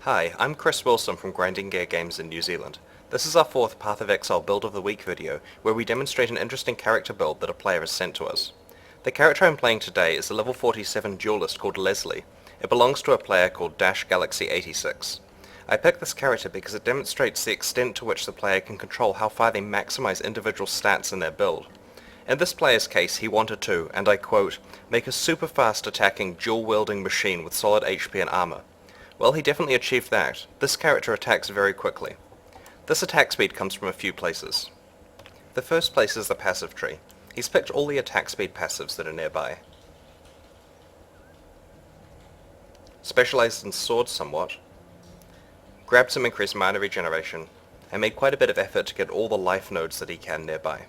Hi, I'm Chris Wilson from Grinding Gear Games in New Zealand. This is our fourth Path of Exile Build of the Week video, where we demonstrate an interesting character build that a player has sent to us. The character I'm playing today is a level 47 duelist called Leslie. It belongs to a player called Galaxy86. I picked this character because it demonstrates the extent to which the player can control how far they maximize individual stats in their build. In this player's case, he wanted to, and I quote, make a super fast attacking dual-wielding machine with solid HP and armor. Well, he definitely achieved that. This character attacks very quickly. This attack speed comes from a few places. The first place is the passive tree. He's picked all the attack speed passives that are nearby. Specialized in swords somewhat, grabbed some increased mana regeneration, and made quite a bit of effort to get all the life nodes that he can nearby.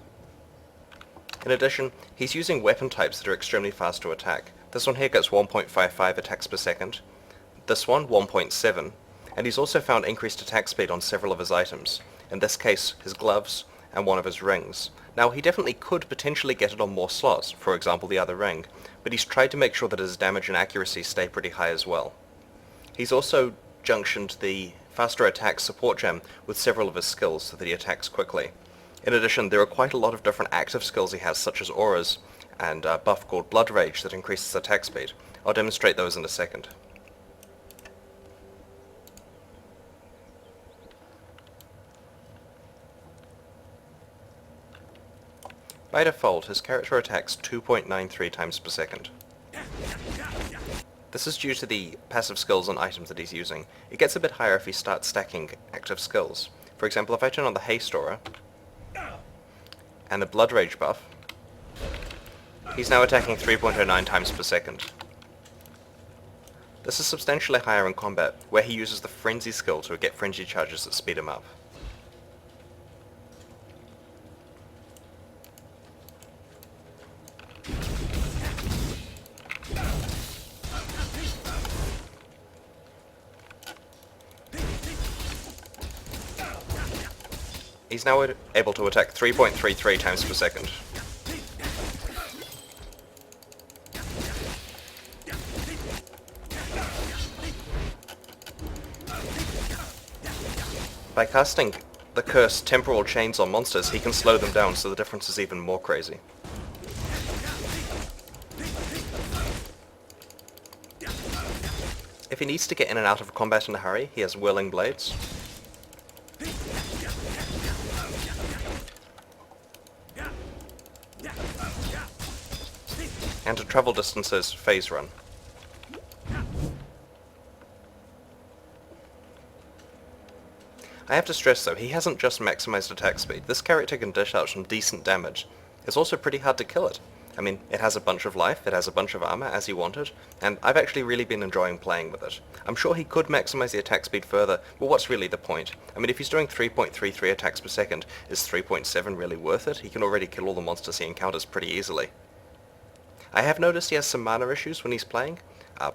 In addition, he's using weapon types that are extremely fast to attack. This one here gets 1.55 attacks per second, this one 1.7, and he's also found increased attack speed on several of his items, in this case his gloves and one of his rings. Now he definitely could potentially get it on more slots, for example the other ring, but he's tried to make sure that his damage and accuracy stay pretty high as well. He's also junctioned the faster attack support gem with several of his skills so that he attacks quickly. In addition, there are quite a lot of different active skills he has, such as auras and a buff called Blood Rage that increases attack speed. I'll demonstrate those in a second. By default, his character attacks 2.93 times per second. This is due to the passive skills and items that he's using. It gets a bit higher if he starts stacking active skills. For example, if I turn on the Haste Aura and a Blood Rage buff, he's now attacking 3.09 times per second. This is substantially higher in combat, where he uses the Frenzy skill to get frenzy charges that speed him up. He's now able to attack 3.33 times per second. By casting the cursed temporal chains on monsters, he can slow them down, so the difference is even more crazy. If he needs to get in and out of combat in a hurry, he has whirling blades. And to travel distances, phase run. I have to stress though, he hasn't just maximized attack speed. This character can dish out some decent damage. It's also pretty hard to kill it. I mean, it has a bunch of life, it has a bunch of armor as he wanted, and I've actually really been enjoying playing with it. I'm sure he could maximize the attack speed further, but what's really the point? I mean, if he's doing 3.33 attacks per second, is 3.7 really worth it? He can already kill all the monsters he encounters pretty easily. I have noticed he has some mana issues when he's playing,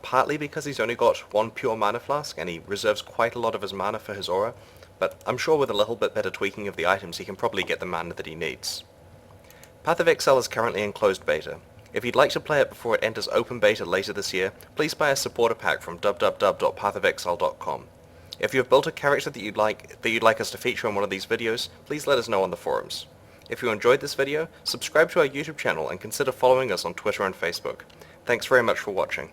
partly because he's only got one pure mana flask and he reserves quite a lot of his mana for his aura, but I'm sure with a little bit better tweaking of the items he can probably get the mana that he needs. Path of Exile is currently in closed beta. If you'd like to play it before it enters open beta later this year, please buy a supporter pack from www.pathofexile.com. If you have built a character that you'd like us to feature on one of these videos, please let us know on the forums. If you enjoyed this video, subscribe to our YouTube channel and consider following us on Twitter and Facebook. Thanks very much for watching.